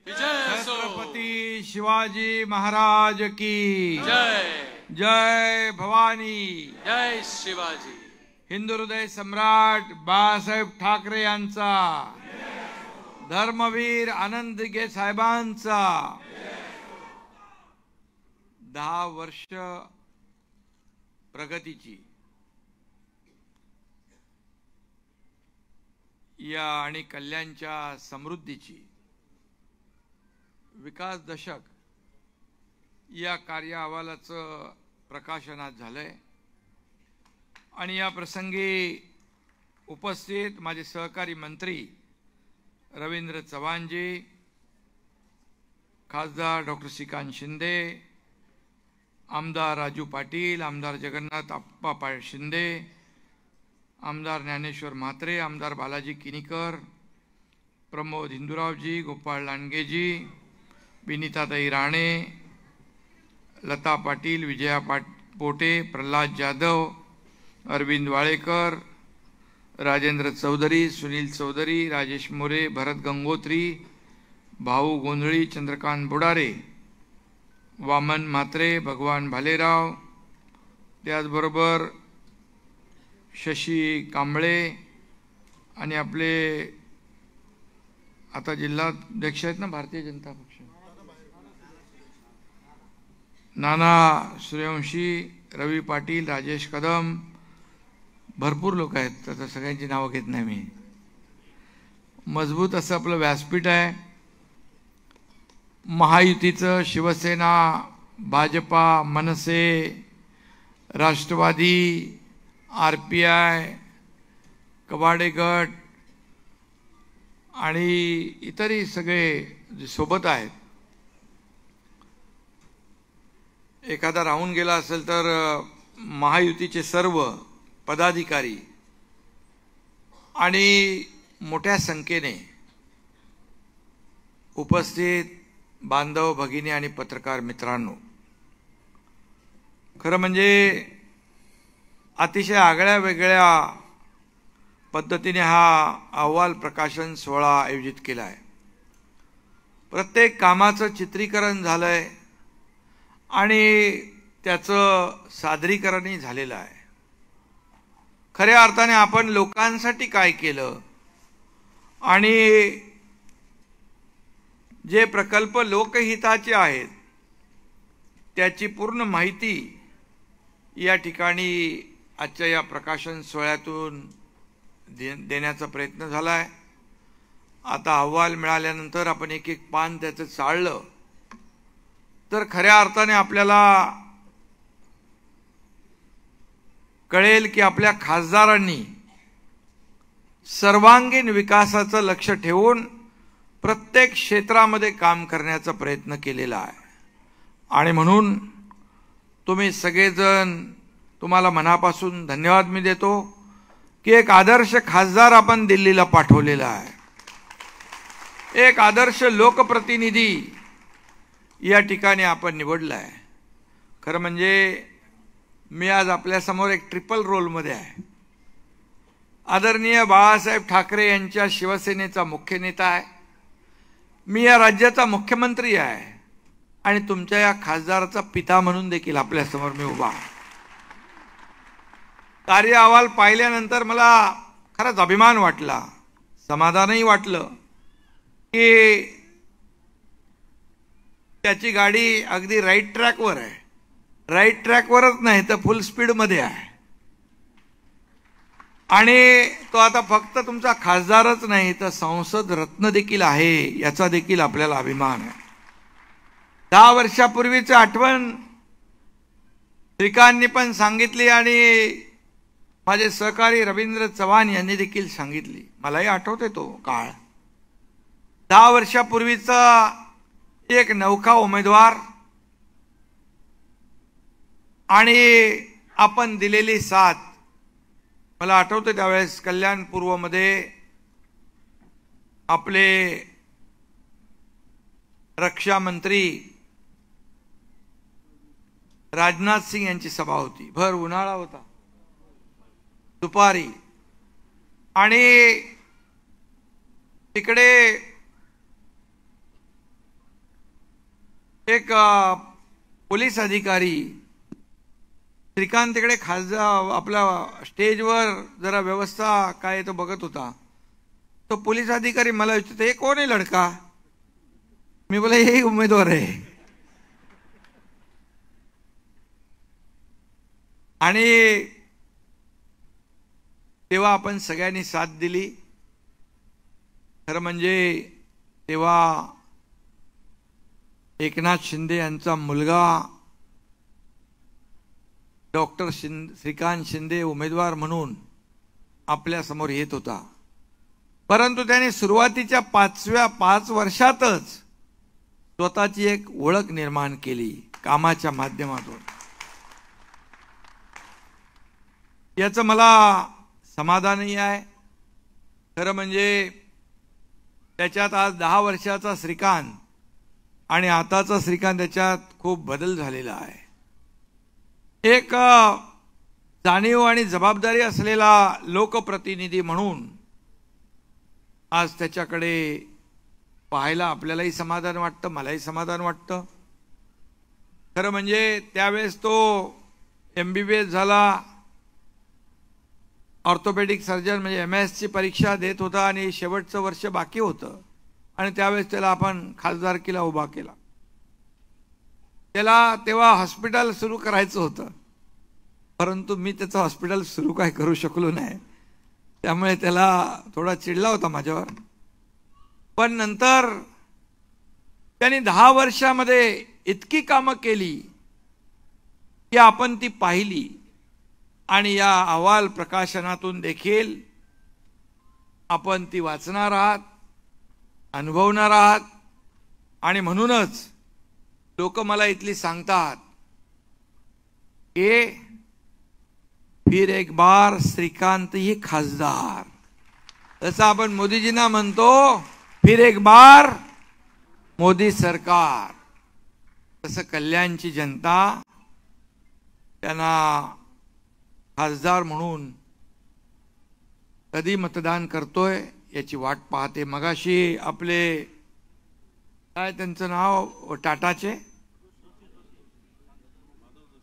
छत्रपती शिवाजी महाराज की जय। जय भवानी। जय शिवाजी। हिंदू हृदय सम्राट बाळासाहेब ठाकरे यांचा, धर्मवीर आनंद दिघे साहेबांचा 10 वर्ष प्रगतीची या आणि कल्याणच्या समृद्धीची विकास दशक या कार्य अहवालाचं प्रकाशन आज झालंय आणि या प्रसंगी उपस्थित माझे सहकारी मंत्री रवींद्र चव्हाणजी, खासदार डॉक्टर श्रीकांत शिंदे, आमदार राजू पाटील, आमदार जगन्नाथ अप्पा शिंदे, आमदार ज्ञानेश्वर म्हात्रे, आमदार बालाजी किनीकर, प्रमोद हिंदुरावजी, गोपाळ लांडगेजी, विनीताताई राणे, लता पाटील, विजया पोटे, प्रल्हाद जाधव, अरविंद वाळेकर, राजेंद्र चौधरी, सुनील चौधरी, राजेश मोरे, भरत गंगोत्री, भाऊ गोंधळी, चंद्रकांत बुडारे, वामन म्हात्रे, भगवान भालेराव, त्याचबरोबर शशी कांबळे आणि आपले आता जिल्हाध्यक्ष आहेत ना भारतीय जनता पक्ष, नाना सूर्यवंशी, रवी पाटील, राजेश कदम, भरपूर लोक आहेत, आता सगळ्यांची नावं घेत नाही मी. मजबूत असं आपलं व्यासपीठ आहे. महायुतीचं शिवसेना, भाजपा, मनसे, राष्ट्रवादी, RPI, कवाडे गट आणि इतरही सगळे जे सोबत आहेत. एखादा राहून गेला असेल तर महायुतीचे सर्व पदाधिकारी आणि मोठ्या संख्येने उपस्थित बांधव भगिनी आणि पत्रकार मित्रांनो, खरं म्हणजे अतिशय आगळ्या वेगळ्या पद्धतीने हा अहवाल प्रकाशन सोहळा आयोजित केला आहे. प्रत्येक कामाचं चित्रीकरण झालंय आणि त्याचं सादरीकरणही झालेलं आहे. खऱ्या अर्थाने आपण लोकांसाठी काय केलं आणि जे प्रकल्प लोकहिताचे आहेत त्याची पूर्ण माहिती या ठिकाणी आजच्या या प्रकाशन सोहळ्यातून देण्याचा प्रयत्न झाला आहे. आता अहवाल मिळाल्यानंतर आपण एक एक पान त्याचं चाळलं तर खऱ्या अर्थाने आपल्याला कळेल की आपल्या खासदारांनी सर्वांगीण विकासाचं लक्ष ठेवून प्रत्येक क्षेत्रामध्ये काम करण्याचा प्रयत्न केलेला आहे. आणि म्हणून तुम्ही सगळेजण, तुम्हाला मनापासून धन्यवाद मी देतो की एक आदर्श खासदार आपण दिल्लीला पाठवलेला आहे, एक आदर्श लोकप्रतिनिधी या ठिकाणी आपण निवडला आहे. खरं म्हणजे मी आज आपल्यासमोर एक ट्रिपल रोलमध्ये आहे. आदरणीय बाळासाहेब ठाकरे यांच्या शिवसेनेचा मुख्य नेता आहे, मी या राज्याचा मुख्यमंत्री आहे आणि तुमच्या या खासदाराचा पिता म्हणून देखील आपल्यासमोर मी उभा आहे. कार्य अहवाल पाहिल्यानंतर मला खरंच अभिमान वाटला, समाधानही वाटलं की त्याची गाडी अगदी राईट ट्रॅकवर आहे. राईट ट्रॅकवरच नाही तर फुल स्पीडमध्ये आहे आणि तो आता फक्त तुमचा खासदारच नाही तर संसद रत्न देखील आहे, याचा देखील आपल्याला अभिमान आहे. 10 वर्षापूर्वीची आठवण श्रीकांतनी पण सांगितली आणि माझे सहकारी रवींद्र चव्हाण यांनी देखील सांगितली. मलाही आठवते तो काळ. 10 वर्षापूर्वीचा एक नौका उमेदवार आणि आपण दिलेली साथ. मला आठवतं त्यावेळेस कल्याण पूर्वमध्ये आपले रक्षा मंत्री राजनाथ सिंग यांची सभा होती. भर उन्हाळा होता, दुपारी, आणि तिकडे एक पोलीस अधिकारी श्रीकांत तिकडे खासदार आपला स्टेजवर जरा व्यवस्था काय तो बघत होता. तो पोलीस अधिकारी मला विचारतो, हे कोण आहे लडका? मी बोला हे उमेदवार आहे. आणि तेव्हा आपण सगळ्यांनी साथ दिली. खरं म्हणजे तेव्हा एकनाथ शिंदे यांचा मुलगा डॉक्टर श्रीकांत शिंदे उमेदवार म्हणून आपल्या समोर येत होता. परंतु त्याने सुरुवातीच्या 5 वर्षातच स्वतःची एक ओळख निर्माण केली कामाच्या माध्यमातून. याचं मला समाधानही आहे. खरं म्हणजे त्याच्यात आज 10 वर्षाचा श्रीकांत आणि आताचा श्रीकांत याच्यात खूप बदल झालेला आहे. एक जाणीव आणि जबाबदारी असलेला लोकप्रतिनिधी म्हणून आज त्याच्याकडे पाहायला आपल्यालाही समाधान वाटतं, मलाही समाधान वाटतं. खरं म्हणजे त्यावेळेस तो MBBS झाला, ऑर्थोपेडिक सर्जन म्हणजे MS ची परीक्षा देत होता आणि शेवटचं वर्ष बाकी होतं आणि त्यावेळेस त्याला आपण खासदारकीला उभा केला. त्याला तेव्हा हॉस्पिटल सुरू करायचं होतं, परंतु मी त्याचं हॉस्पिटल सुरू काय करू शकलो नाही. त्यामुळे त्याला थोडा चिडला होता माझ्यावर. पण नंतर त्यांनी 10 वर्षामध्ये इतकी कामं केली की आपण ती पाहिली आणि या अहवाल प्रकाशनातून देखील आपण ती वाचणार आहात, अनुभवणार आहात. आणि म्हणूनच लोक मला इथली सांगतात की फिर एक बार श्रीकांत ही खासदार. जसं आपण मोदीजींना म्हणतो फिर एक बार मोदी सरकार, तसं कल्याणची जनता त्यांना खासदार म्हणून कधी मतदान करतोय याची वाट पाहते. मगाशी आपले काय त्यांचं नाव टाटाचे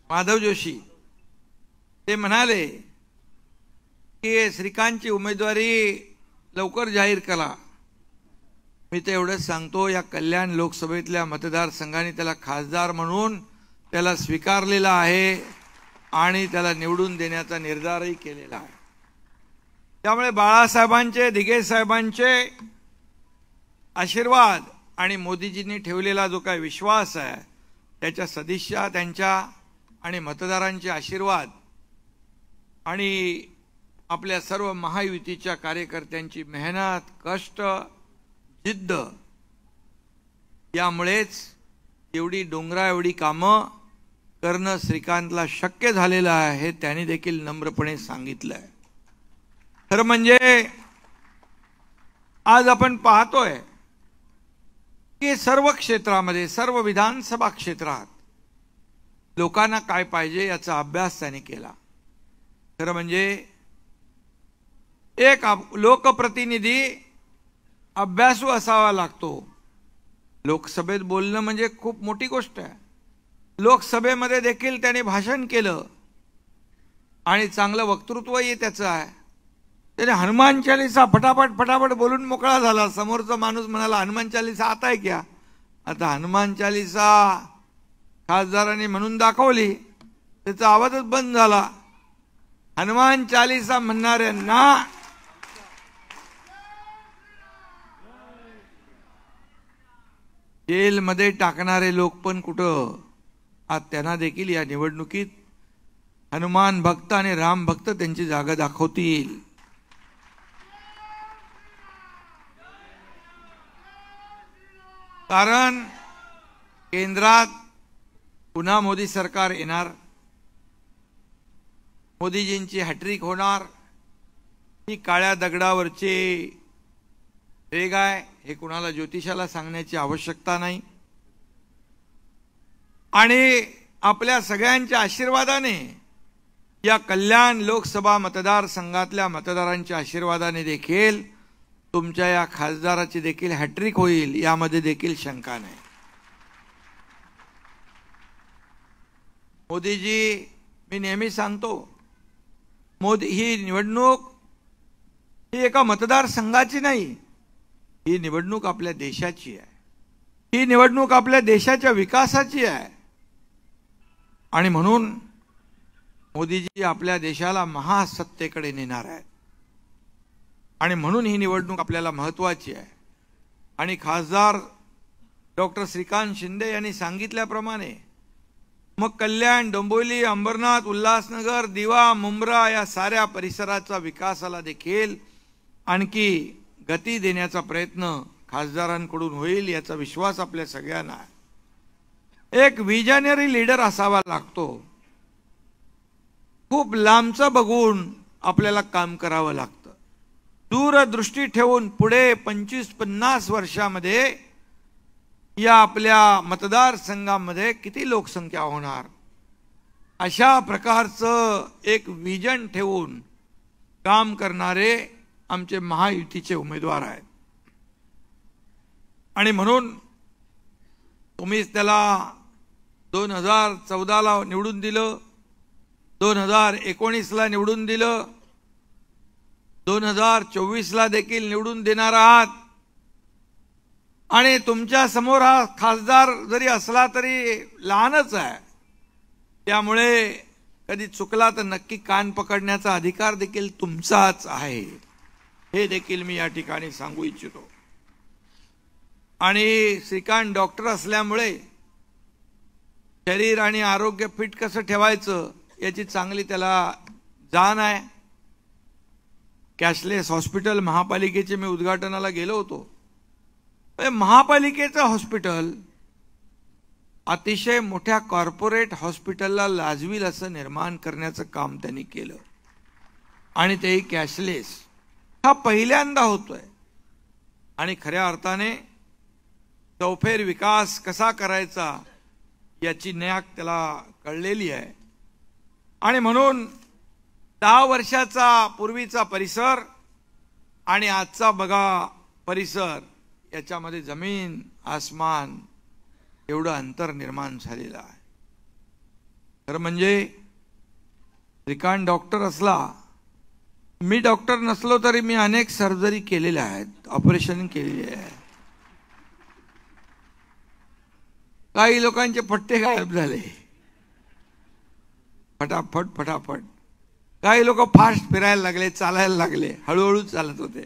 माधव जोशी ते म्हणाले की श्रीकांतची उमेदवारी लवकर जाहीर करा. मी तर एवढंच सांगतो, या कल्याण लोकसभेतल्या मतदारसंघाने त्याला खासदार म्हणून त्याला स्वीकारलेला आहे आणि त्याला निवडून देण्याचा निर्धारही केलेला आहे. त्यामुळे बाळासाहेबांचे, दिघे साहेबांचे आशीर्वाद आणि मोदीजींनी ठेवलेला जो काही विश्वास आहे त्याच्या सदिच्छा त्यांच्या आणि मतदारांचे आशीर्वाद आणि आपल्या सर्व महायुतीच्या कार्यकर्त्यांची मेहनत, कष्ट, जिद्द यामुळेच एवढी डोंगरा एवढी कामं करणं श्रीकांतला शक्य झालेलं आहे हे त्यांनी देखील नम्रपणे सांगितलं आहे. खरं म्हणजे आज आपण पाहतोय की सर्व क्षेत्रामध्ये, सर्व विधानसभा क्षेत्रात लोकांना काय पाहिजे याचा अभ्यास त्यांनी केला. खरं म्हणजे एक लोकप्रतिनिधी अभ्यासू असावा लागतो. लोकसभेत बोलणं म्हणजे खूप मोठी गोष्ट आहे. लोकसभेमध्ये देखील त्याने भाषण केलं आणि चांगलं वक्तृत्वही त्याचं आहे. त्याने हनुमान चालीसा फटाफट बोलून मोकळा झाला. समोरचा माणूस म्हणाला हनुमान चालीसा आता आहे क्या? आता हनुमान चालीसा खासदारांनी म्हणून दाखवली, त्याचा आवाजच बंद झाला. हनुमान चालीसा म्हणणाऱ्यांना जेलमध्ये टाकणारे लोक पण कुठं, आज त्यांना देखील या निवडणुकीत हनुमान भक्त आणि राम भक्त त्यांची जागा दाखवतील. कारण केंद्रात पुन्हा मोदी सरकार येणार, मोदीजींची हॅट्रिक होणार. ही काळ्या दगडावरची रेग आहे हे कुणाला ज्योतिषाला सांगण्याची आवश्यकता नाही. आणि आपल्या सगळ्यांच्या आशीर्वादाने या कल्याण लोकसभा मतदारसंघातल्या मतदारांच्या आशीर्वादाने देखील तुमच्या या खासदाराची देखील हॅट्रिक होईल, यामध्ये देखील शंका नाही. मोदीजी, मी नेहमी सांगतो, ही निवडणूक ही एका मतदारसंघाची नाही, ही निवडणूक आपल्या देशाची आहे. ही निवडणूक आपल्या देशाच्या विकासाची आहे. आणि म्हणून मोदीजी आपल्या देशाला महासत्तेकडे नेणार आहेत. आणि म्हणून ही निवडणूक आपल्याला महत्त्वाची आहे. आणि खासदार डॉक्टर श्रीकांत शिंदे यांनी सांगितल्याप्रमाणे मग कल्याण, डोंबिवली, अंबरनाथ, उल्हासनगर, दिवा, मुंब्रा या साऱ्या परिसराचा विकासाला देखील आणखी गती देण्याचा प्रयत्न खासदारांकडून होईल, याचा विश्वास आपल्या सगळ्यांना आहे. एक विजनरी लीडर असावा लागतो. खूप लांबचं बघून आपल्याला काम करावं लागतं. दूरदृष्टी ठेवून पुढे 25-50 वर्षामध्ये या आपल्या मतदारसंघामध्ये किती लोकसंख्या होणार, अशा प्रकारचं एक विजन ठेवून काम करणारे आमचे महायुतीचे उमेदवार आहेत. आणि म्हणून तुम्हीच त्याला 2014ला निवडून दिलं, 2019ला निवडून दिलं, 2024ला देखील निवडून देणार आहात. आणि तुमच्या समोर हा खासदार जरी असला तरी लहानच आहे, त्यामुळे कधी चुकला तर नक्की कान पकडण्याचा अधिकार देखील तुमचाच आहे, हे देखील मी या ठिकाणी सांगू इच्छितो. आणि श्रीकांत डॉक्टर असल्यामुळे शरीर आणि आरोग्य फिट कसं ठेवायचं याची चांगली त्याला जाण आहे. कॅशलेस हॉस्पिटल महापालिकेचे मी उद्घाटनाला गेलो होतो. महापालिकेचं हॉस्पिटल अतिशय मोठ्या कॉर्पोरेट हॉस्पिटलला लाजवील असं निर्माण करण्याचं काम त्यांनी केलं. आणि तेही कॅशलेस. हा पहिल्यांदा होतोय. आणि खऱ्या अर्थाने चौफेर विकास कसा करायचा याची न्याक त्याला कळलेली आहे. आणि म्हणून 10 वर्षाचा पूर्वीचा परिसर आणि आजचा बघा परिसर, याच्यामध्ये जमीन आसमान एवढं अंतर निर्माण झालेलं आहे. खरं म्हणजे श्रीकांत डॉक्टर असला, मी डॉक्टर नसलो तरी मी अनेक सर्जरी केलेल्या आहेत, ऑपरेशन केलेले आहे. काही लोकांचे पट्टे गायब झाले फटाफट फटाफट. काही लोक फास्ट फिरायला लागले, चालायला लागले, हळूहळू चालत होते.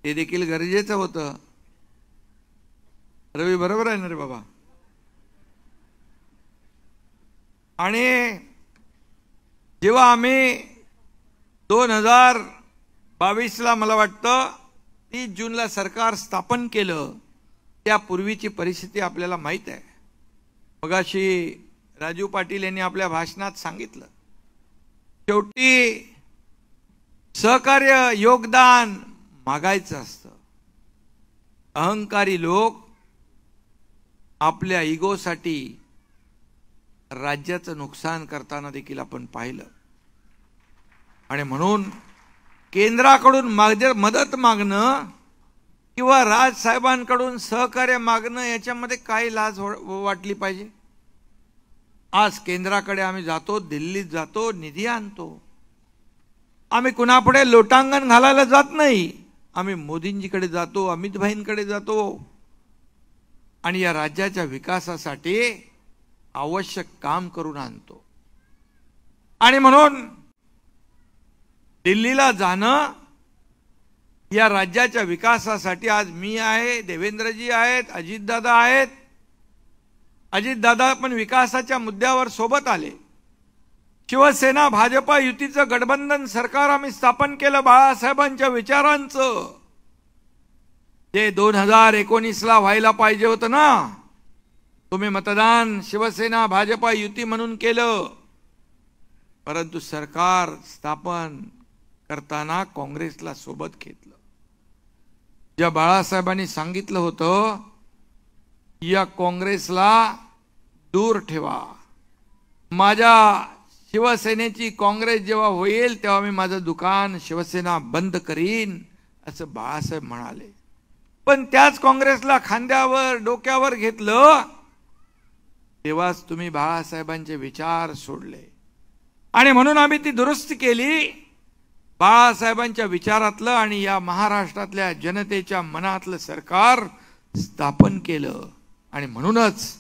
ते देखील गरजेचं होतं. रवी बरोबर आहे ना रे बाबा. आणि जेव्हा आम्ही 2022ला मला वाटतं 30 जूनला सरकार स्थापन केलं, त्यापूर्वीची परिस्थिती आपल्याला माहीत आहे. मगाशी राजू पाटील यांनी आपल्या भाषणात सांगितलं, शेवटी सहकार्य योगदान मागायचं असतं. अहंकारी लोक आपल्या इगोसाठी राज्याचं नुकसान करताना देखील आपण पाहिलं. आणि म्हणून केंद्राकडून मदत मागणं किंवा राजसाहेबांकडून सहकार्य मागणं याच्यामध्ये काही लाज वाटली पाहिजे. आज केंद्राकडे आम्ही जातो, दिल्लीत जातो, निधी आणतो. आम्ही कुणापुढे लोटांगण घालायला जात नाही. आम्ही मोदींजीकडे जातो, अमित भाईंकडे जातो आणि या राज्याच्या विकासासाठी आवश्यक काम करून आणतो. आणि म्हणून दिल्लीला जाणं या राज्याच्या विकासासाठी आज मी आहे, देवेंद्रजी आहेत, अजितदादा आहेत. अजितदादा पण विकासाच्या मुद्द्यावर सोबत आले. शिवसेना भाजपा युतीचं गठबंधन सरकार आम्ही स्थापन केलं बाळासाहेबांच्या विचारांचं. जे 2019ला व्हायला पाहिजे होतं ना, तुम्ही मतदान शिवसेना भाजपा युती म्हणून केलं. परंतु सरकार स्थापन करताना काँग्रेसला सोबत घेतलं. ज्या बाळासाहेबांनी सांगितलं होतं, या काँग्रेसला दूर ठेवा, माझ्या शिवसेनेची काँग्रेस जेव्हा होईल तेव्हा मी माझं दुकान शिवसेना बंद करीन असं बाळासाहेब म्हणाले. पण त्याच काँग्रेसला खांद्यावर डोक्यावर घेतलं तेव्हाच तुम्ही बाळासाहेबांचे विचार सोडले आणि म्हणून आम्ही ती दुरुस्ती केली. बाळासाहेबांच्या विचारातलं आणि या महाराष्ट्रातल्या जनतेच्या मनातलं सरकार स्थापन केलं. आणि म्हणूनच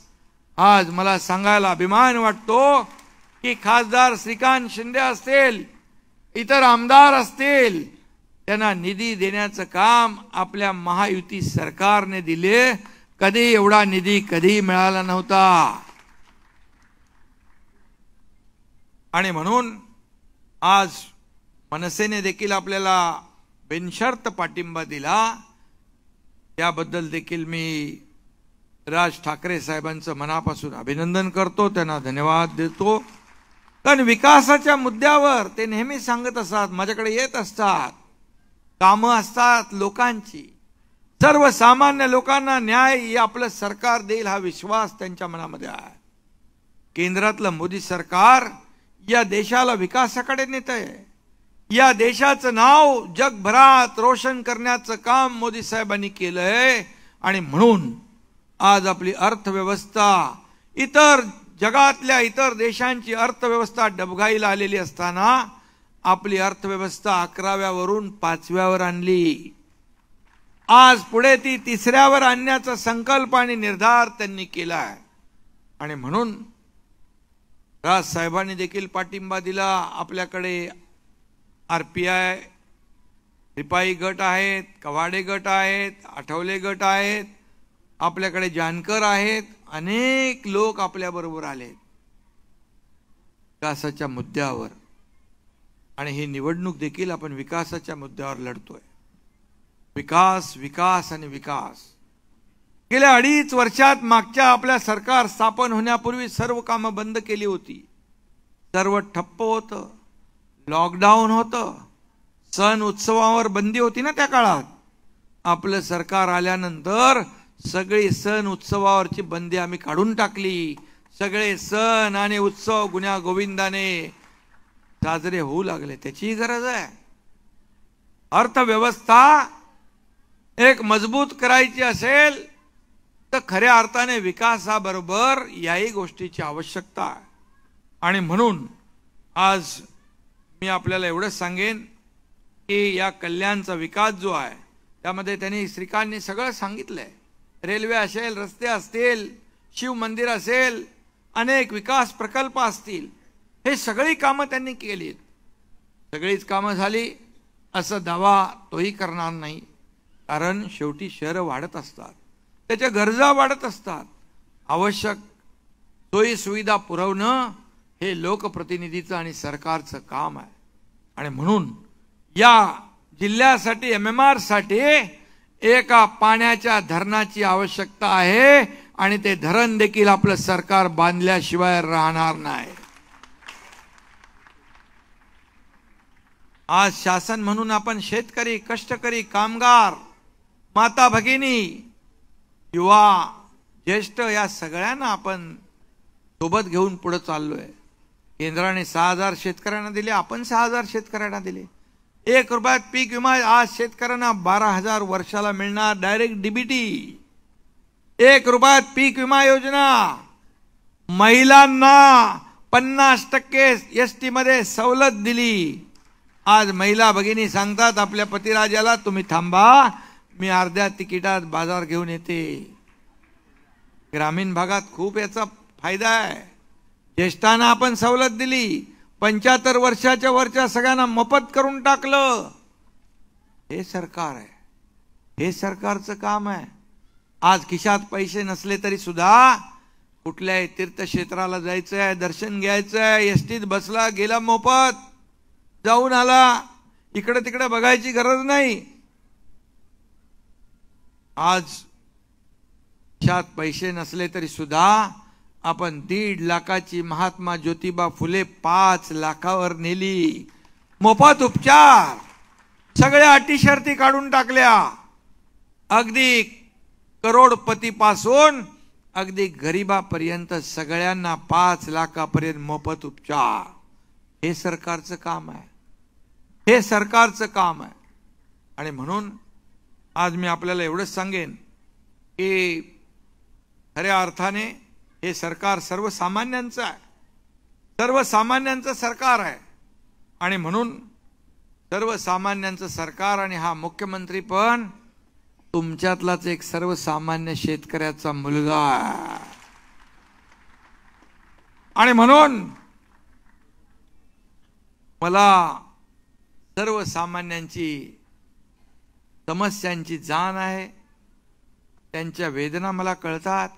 आज मला सांगायला अभिमान वाटतो की खासदार श्रीकांत शिंदे असतील, इतर आमदार असतील, त्यांना निधी देण्याचं काम आपल्या महायुती सरकारने दिले. कधी एवढा निधी कधी मिळाला नव्हता. आणि म्हणून आज मनसेने देखील आपल्याला बिनशर्त पाठिंबा दिला. त्याबद्दल देखील मी राज ठाकरे साहेबांचं मनापासून अभिनंदन करतो, त्यांना धन्यवाद देतो. कारण विकासाच्या मुद्द्यावर ते नेहमी सांगत असतात, माझ्याकडे येत असतात, कामं असतात लोकांची, सर्वसामान्य लोकांना न्याय हे आपलं सरकार देईल हा विश्वास त्यांच्या मनामध्ये आहे. केंद्रातलं मोदी सरकार या देशाला विकासाकडे नेत आहे. या देशाचं नाव जगभरात रोशन करण्याचं काम मोदी साहेबांनी केलंय. आणि म्हणून आज आपली अर्थव्यवस्था इतर जगातल्या इतर देशांची अर्थव्यवस्था डबघाईला आलेली असताना आपली अर्थव्यवस्था 11व्यावरून 5व्यावर आणली. आज पुढे ती 3ऱ्यावर आणण्याचा संकल्प आणि निर्धार त्यांनी केलाय. आणि म्हणून राज साहेबांनी देखील पाठिंबा दिला. आपल्याकडे RPI रिपाई गट आहेत, कवाडे गट आहेत, आठवले गट आहेत, आपल्याकडे जानकर आहेत, अनेक लोक आपल्या बरोबर आले विकासाच्या मुद्द्यावर. आणि ही निवडणूक देखील आपण विकासाच्या मुद्द्यावर लढतोय. विकास विकास आणि विकास. गेल्या 2.5 वर्षात मागच्या आपल्या सरकार स्थापन होण्यापूर्वी सर्व कामं बंद केली होती. सर्व ठप्प होतं, लॉकडाऊन होतं, सण उत्सवावर बंदी होती ना त्या काळात. आपलं सरकार आल्यानंतर सगळी सण उत्सवावरची बंदी आम्ही काढून टाकली. सगळे सण आणि उत्सव गुण्या गोविंदाने साजरे होऊ लागले. त्याची गरज आहे. अर्थव्यवस्था एक मजबूत करायची असेल तर खऱ्या अर्थाने विकासाबरोबर याही गोष्टीची आवश्यकता आहे. आणि म्हणून आज मी आपल्याला एवढंच सांगेन की या कल्याणचा विकास जो आहे त्यामध्ये त्यांनी श्रीकांतनी सगळं सांगितलंय. रेल्वे असेल, रस्ते असतील, शिव मंदिर असेल, अनेक विकास प्रकल्प असतील, हे सगळी कामं त्यांनी केलीत. सगळीच कामं झाली असं दावा तोही करणार नाही. कारण शेवटी शहरं वाढत असतात, त्याच्या गरजा वाढत असतात. आवश्यक सोयी सुविधा पुरवणं हे लोकप्रतिनिधीचं आणि सरकारचं काम आहे. आणि म्हणून या जिल्ह्यासाठी MMR साठी एका पाण्याच्या धरणाची आवश्यकता आहे. आणि ते धरण देखील आपलं सरकार बांधल्याशिवाय राहणार नाही. आज शासन म्हणून आपण शेतकरी, कष्टकरी, कामगार, माता भगिनी, युवा, ज्येष्ठ या सगळ्यांना आपण सोबत घेऊन पुढे चाललोय. केंद्राने 6,000 शेतकऱ्यांना दिले, आपण 6,000 शेतकऱ्यांना दिले. 1 रुपयात पीक विमा आज शेतकऱ्यांना 12,000 वर्षाला मिळणार. Direct DBT. 1 रुपयात पीक विमा योजना. महिलांना 50% ST मध्ये सवलत दिली. आज महिला भगिनी सांगतात आपल्या पतिराजाला, तुम्ही थांबा, मी अर्ध्या तिकिटात बाजार घेऊन येते. ग्रामीण भागात खूप याचा फायदा आहे. ज्येष्ठांना आपण सवलत दिली. 75 वर्षाच्या वरच्या सगळ्यांना मोफत करून टाकलं. हे सरकार आहे, हे सरकारचं काम आहे. आज खिशात पैसे नसले तरी सुद्धा कुठल्याही तीर्थक्षेत्राला जायचं आहे, दर्शन घ्यायचं आहे, एसटीत बसला गेला मोफत, जाऊन आला, इकडे तिकडे बघायची गरज नाही. आज खिशात पैसे नसले तरी सुद्धा आपण 1.5 लाखाची महात्मा ज्योतिबा फुले 5 लाखावर नेली. मोफत उपचार, सगळ्या अटी शर्ती काढून टाकल्या. अगदी करोडपतीपासून अगदी गरिबापर्यंत सगळ्यांना 5 लाखापर्यंत मोफत उपचार, हे सरकारचं काम आहे, हे सरकारचं काम आहे. आणि म्हणून आज मी आपल्याला एवढंच सांगेन की खऱ्या अर्थाने हे सरकार सर्वसामान्यांचं आहे, सर्वसामान्यांचं सरकार आहे. आणि म्हणून सर्वसामान्यांचं सरकार आणि हा मुख्यमंत्री पण तुमच्यातलाच एक सर्वसामान्य शेतकऱ्याचा मुलगा आहे. आणि म्हणून मला सर्वसामान्यांची समस्यांची जाण आहे, त्यांच्या वेदना मला कळतात.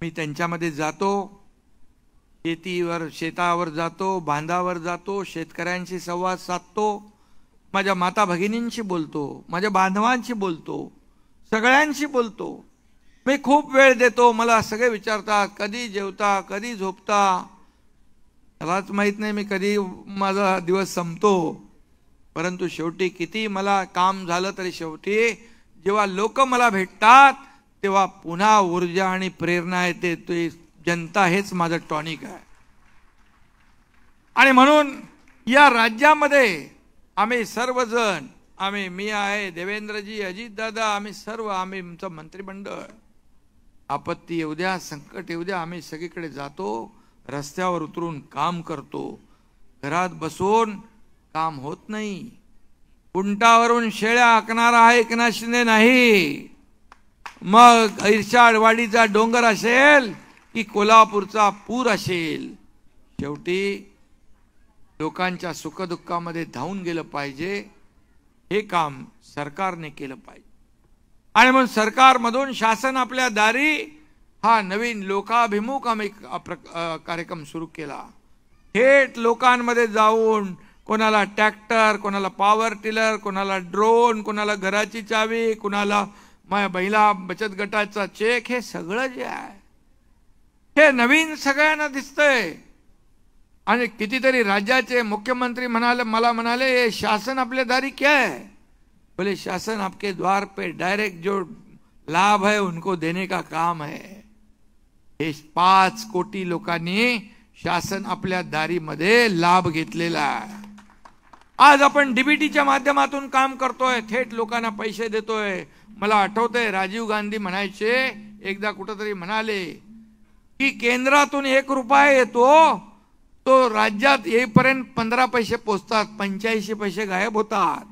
मी त्यांच्यामध्ये जातो, शेतावर जातो, बांधावर जातो, शेतकऱ्यांशी संवाद साधतो, माझ्या माता भगिनींशी बोलतो, माझ्या बांधवांशी बोलतो, सगळ्यांशी बोलतो. मी खूप वेळ देतो. मला सगळे विचारतात कधी जेवता, कधी झोपता. मलाच माहित नाही मी कधी माझा दिवस संपतो. परंतु शेवटी किती मला काम झालं तरी शेवटी जेव्हा लोक मला भेटतात तेव्हा पुन्हा ऊर्जा आणि प्रेरणा येते. ते जनता हेच माझं टॉनिक आहे. आणि म्हणून या राज्यामध्ये आम्ही सर्वजण, मी आहे, देवेंद्रजी, अजितदादा, आम्ही आमचं मंत्रिमंडळ, आपत्ती येऊ द्या, संकट येऊ द्या, आम्ही सगळीकडे जातो, रस्त्यावर उतरून काम करतो. घरात बसून काम होत नाही. उंटावरून शेळ्या आखणारा हा एकनाथ शिंदे नाही. मग इर्षाडवाडीचा डोंगर असेल की कोल्हापूरचा पूर असेल, शेवटी लोकांच्या सुखदुःखामध्ये धावून गेलं पाहिजे. हे काम सरकारने केलं पाहिजे. आणि म्हणून सरकारमधून शासन आपल्या दारी हा नवीन लोकाभिमुख आम्ही कार्यक्रम सुरू केला. थेट लोकांमध्ये जाऊन कोणाला ट्रॅक्टर, कोणाला पॉवर टिलर, कोणाला ड्रोन, कोणाला घराची चावी, कोणाला महिला बचत गटाचा चेक, हे सगळं जे आहे हे नवीन सगळ्यांना दिसतंय. आणि कितीतरी राज्याचे मुख्यमंत्री मला म्हणाले शासन आपल्या दारी क्या है? बोले शासन आपके द्वार पे डायरेक्ट जो लाभ है उनको देने का काम है. हे 5 कोटी लोकांनी शासन आपल्या दारीमध्ये लाभ घेतलेला आहे. आज आपण डीबीटीच्या माध्यमातून काम करतोय, थेट लोकांना पैसे देतोय. मला आठवतंय राजीव गांधी म्हणायचे, एकदा कुठेतरी म्हणाले की केंद्रातून 1 रुपया येतो तो राज्यात येईपर्यंत 15 पैसे पोचतात, 85 पैसे गायब होतात.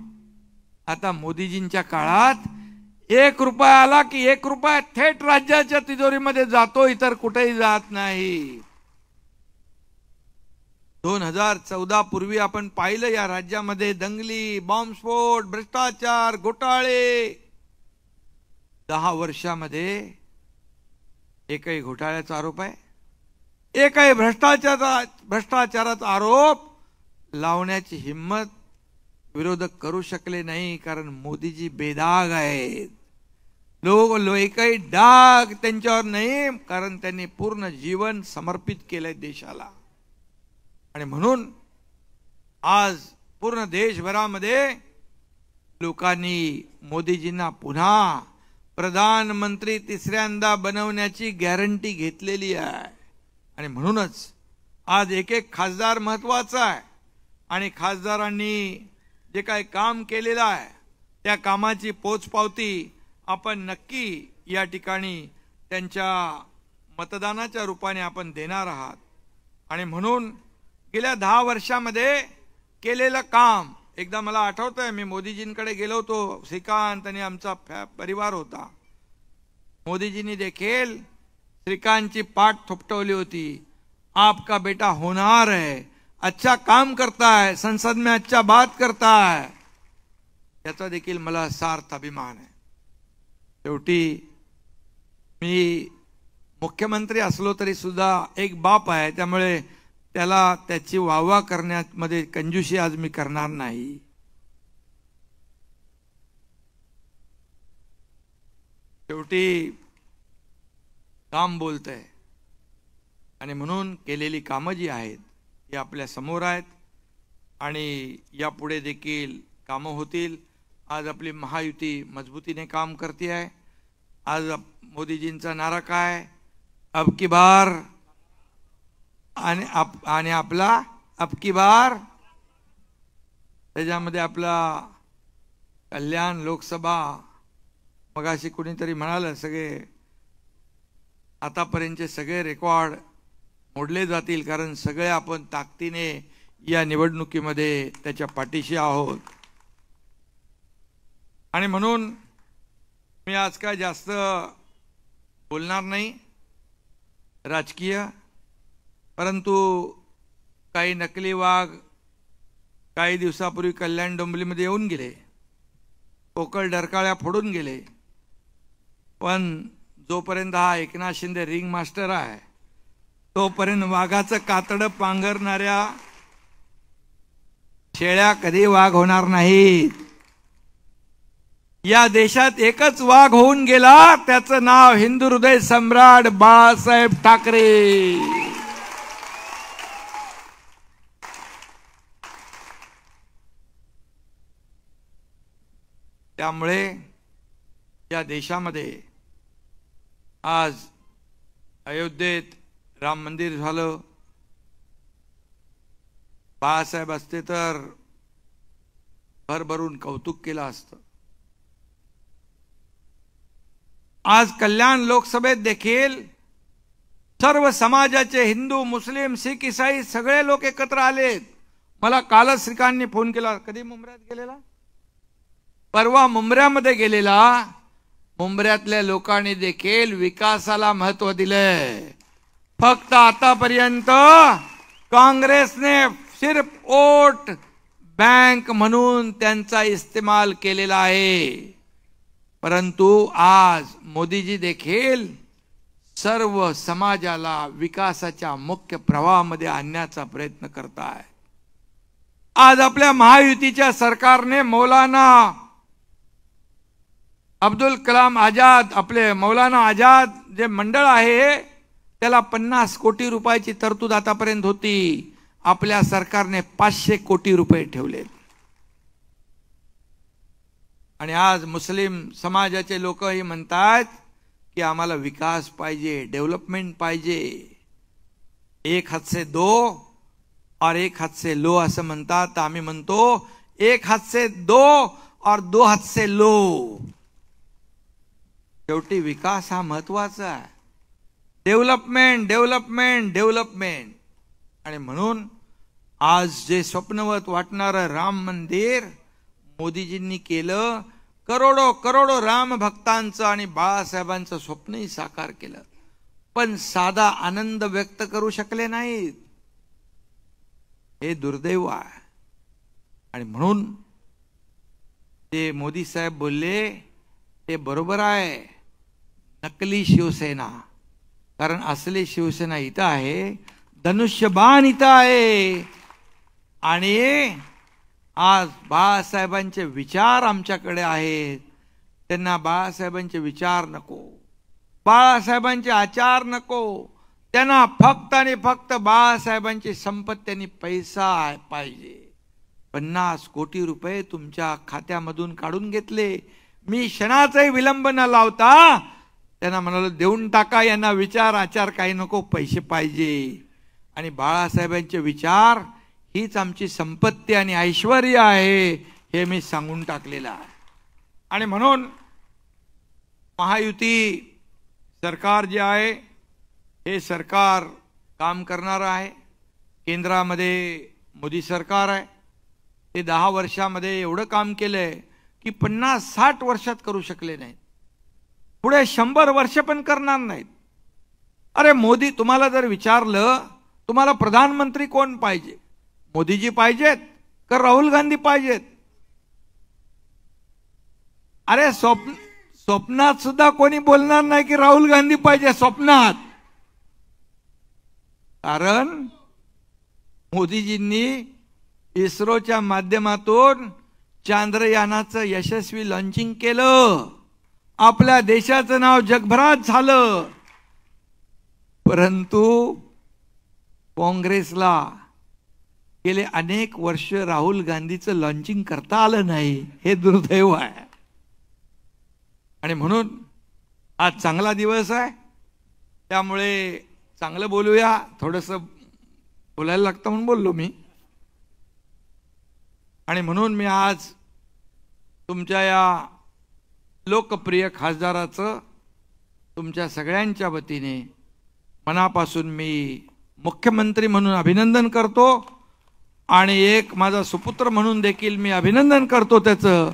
आता मोदीजींच्या काळात 1 रुपया आला की 1 रुपया थेट राज्याच्या तिजोरीमध्ये जातो, इतर कुठेही जात नाही. 2014 पूर्वी आपण पाहिलं या राज्यामध्ये दंगली, बॉम्बस्फोट, भ्रष्टाचार, घोटाळे. 10 वर्षामध्ये एकही घोटाळ्याचा आरोप आहे, एकही भ्रष्टाचाराचा आरोप लावण्याची हिम्मत विरोधक करू शकले नाही. कारण मोदीजी बेदाग आहेत. एकही डाग त्यांच्यावर नाही, कारण त्यांनी पूर्ण जीवन समर्पित केलंय देशाला. आणि म्हणून आज पूर्ण देशभरामध्ये लोकांनी मोदीजींना पुन्हा प्रधानमंत्री 3ऱ्यांदा बनवण्याची गॅरंटी घेतलेली आहे. आणि म्हणूनच आज एक खासदार महत्वाचा आहे. आणि खासदारांनी जे काही काम केलेलं आहे त्या कामाची पोचपावती आपण नक्की या ठिकाणी त्यांच्या मतदानाच्या रूपाने आपण देणार आहात. आणि म्हणून गेल्या 10 वर्षामध्ये केलेलं काम, एकदा मला आठवतंय मी मोदीजींकडे गेलो होतो, श्रीकांत आणि आमचा परिवार होता. मोदीजींनी देखील श्रीकांतची पाठ थोपटवली होती. आपका बेटा होनहार है, अच्छा काम करता है, संसद में अच्छा बात करता है. याचा देखील मला सार्थ अभिमान आहे. शेवटी मी मुख्यमंत्री असलो तरी सुद्धा एक बाप आहे, त्यामुळे त्याला त्याची वाहवा करण्यामध्ये कंजूसी आज मी करणार नाही. शेवटी काम बोलतंय. आणि म्हणून केलेली कामं जी आहेत ही आपल्या समोर आहेत आणि यापुढे देखील कामं होतील. आज आपली महायुती मजबूतीने काम करते आहे. आज मोदीजींचा नारा काय? अब की बार आणि आपला अब की बार. त्याच्यामध्ये आपला कल्याण लोकसभा, मगाशी कुणीतरी म्हणालं सगळे आतापर्यंतचे सगळे रेकॉर्ड मोडले जातील, कारण सगळे आपण ताकदीने या निवडणुकीमध्ये त्याच्या पाठीशी आहोत. आणि म्हणून मी आज काय जास्त बोलणार नाही राजकीय, परंतु काही नकली वाघ काही दिवसापूर्वी कल्याण डोंबिवलीमध्ये येऊन गेले, पोकळ डरकाळ्या फोडून गेले. पण जोपर्यंत हा एकनाथ शिंदे रिंग मास्टर आहे तोपर्यंत वाघाचं कातडं पांघरणाऱ्या शेळ्या कधी वाघ होणार नाहीत. या देशात एकच वाघ होऊन गेला, त्याचं नाव हिंदू हृदय सम्राट बाळासाहेब ठाकरे. त्यामुळे या देशामध्ये आज अयोध्येत राम मंदिर झालं. बाळासाहेब असते तर भरभरून कौतुक केलं असतं. आज कल्याण लोकसभेत देखील सर्व समाजाचे हिंदू मुस्लिम सिख ईसाई सगळे लोक एकत्र आलेत. मला कालच श्रीकांतनी फोन केला. कधी मुंबऱ्यात गेलेला? परवा मुंबऱ्यामध्ये गेलेला. मुंबऱ्यातल्या लोकांनी देखील विकासाला महत्व दिलंय. फक्त आतापर्यंत काँग्रेसने सिर्फ वोट बँक म्हणून त्यांचा इस्तेमाल केलेला आहे. परंतु आज मोदीजी देखील सर्व समाजाला विकासाच्या मुख्य प्रवाहामध्ये आणण्याचा प्रयत्न करतायत. आज आपल्या महायुतीच्या सरकारने मौलाना अब्दुल कलाम आझाद, आपले मौलाना आझाद जे मंडळ आहे त्याला 50 कोटी रुपयाची तरतूद आतापर्यंत होती. आपल्या सरकारने 500 कोटी रुपये ठेवले. आणि आज मुस्लिम समाजाचे लोकही म्हणतात की आम्हाला विकास पाहिजे, डेव्हलपमेंट पाहिजे. एक हात से दो और एक हात से लो असं म्हणतात. तर आम्ही म्हणतो एक हात से दो और दो हात से लो. शेवटी विकास हा महत्वाचा आहे. Development development development. आणि म्हणून आज जे स्वप्नवत वाटणारं राम मंदिर मोदीजींनी केलं, करोडो करोडो राम भक्तांचं आणि बाळासाहेबांचं स्वप्नही साकार केलं. पण साधा आनंद व्यक्त करू शकले नाहीत. हे दुर्दैव आहे. आणि म्हणून ते मोदी साहेब बोलले ते बरोबर आहे. नकली शिवसेना, कारण असली शिवसेना इथं आहे, धनुष्यबाण इथं आहे. आणि आज बाळासाहेबांचे विचार आमच्याकडे आहेत. त्यांना बाळासाहेबांचे विचार नको, बाळासाहेबांचे आचार नको. त्यांना फक्त आणि फक्त बाळासाहेबांची संपत्ती आणि पैसा पाहिजे. 50 कोटी रुपये तुमच्या खात्यामधून काढून घेतले. मी क्षणाचाही विलंब न लावता त्यांना म्हणालो देऊन टाका, यांना विचार आचार काही नको, पैसे पाहिजे. आणि बाळासाहेबांचे विचार हीच आमची संपत्ती आणि ऐश्वर्य आहे हे मी सांगून टाकलेलं आहे. आणि म्हणून महायुती सरकार जे आहे हे सरकार काम करणार आहे. केंद्रामध्ये मोदी सरकार आहे. ते 10 वर्षामध्ये एवढं काम केलंय की 50-60 वर्षात करू शकले नाहीत. पुढे 100 वर्ष पण करणार नाहीत. अरे मोदी, तुम्हाला जर विचारलं तुम्हाला प्रधानमंत्री कोण पाहिजे, मोदीजी पाहिजेत का राहुल गांधी पाहिजेत? अरे स्वप्नात सुद्धा कोणी बोलणार नाही की राहुल गांधी पाहिजे स्वप्नात. कारण मोदीजींनी इस्रोच्या माध्यमातून चांद्रयानाचं यशस्वी लॉन्चिंग केलं. आपल्या देशाचं नाव जगभरात झालं. परंतु काँग्रेसला गेले अनेक वर्ष राहुल गांधीचं लॉन्चिंग करता आलं नाही. हे दुर्दैव आहे. आणि म्हणून आज चांगला दिवस आहे, त्यामुळे चांगलं बोलूया. थोडंसं बोलायला लागतं म्हणून बोललो मी. आणि म्हणून मी आज तुमच्या या लोकप्रिय खासदाराचं तुमच्या सगळ्यांच्या वतीने मनापासून मी मुख्यमंत्री म्हणून अभिनंदन करतो आणि एक माझा सुपुत्र म्हणून देखील मी अभिनंदन करतो त्याचं,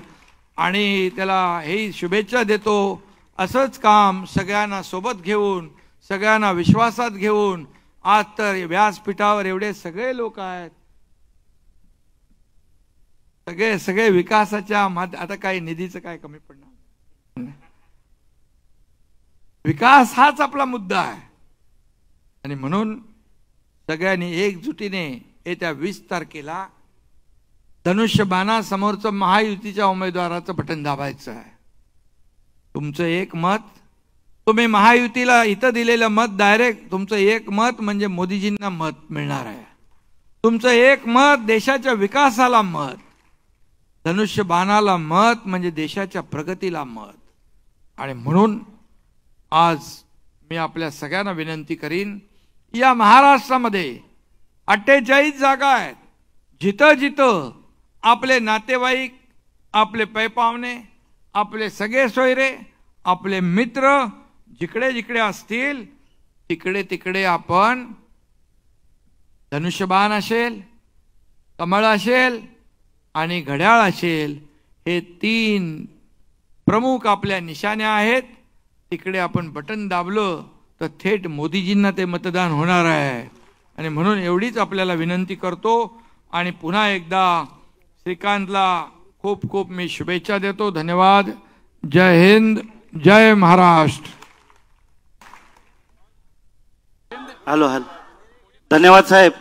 आणि त्याला हे शुभेच्छा देतो. असंच काम सगळ्यांना सोबत घेऊन, सगळ्यांना विश्वासात घेऊन, आज तर व्यासपीठावर एवढे सगळे लोक आहेत, सगळे विकासाच्या आता काही निधीचं काय कमी पडणार, विकास हाच आपला मुद्दा आहे. आणि म्हणून सगळ्यांनी एकजुटीने येत्या 20 तारखेला धनुष्यबाणासमोरचं महायुतीच्या उमेदवाराचं बटन दाबायचं आहे. तुमचं एक मत, तुम्ही महायुतीला इथं दिलेलं मत डायरेक्ट तुमचं एक मत म्हणजे मोदीजींना मत मिळणार आहे. तुमचं एक मत देशाच्या विकासाला मत, धनुष्यबाणाला मत म्हणजे देशाच्या प्रगतीला मत. आणि म्हणून आज मी आपल्या सगळ्यांना विनंती करीन, या महाराष्ट्रामध्ये 48 जागा आहेत. जिथं जिथं आपले नातेवाईक, आपले पैपावणे, आपले सगळे सोयरे, आपले मित्र जिकडे जिकडे असतील तिकडे तिकडे आपण धनुष्यबाण असेल, कमळ असेल आणि घड्याळ असेल, हे 3 प्रमुख आपल्या निशाण्या आहेत. तिकडे आपण बटन दाबलं तर थेट मोदीजींना ते मतदान होणार आहे. आणि म्हणून एवढीच आपल्याला विनंती करतो. आणि पुन्हा एकदा श्रीकांतला खूप खूप मी शुभेच्छा देतो. धन्यवाद. जय हिंद, जय महाराष्ट्र. हॅलो धन्यवाद साहेब.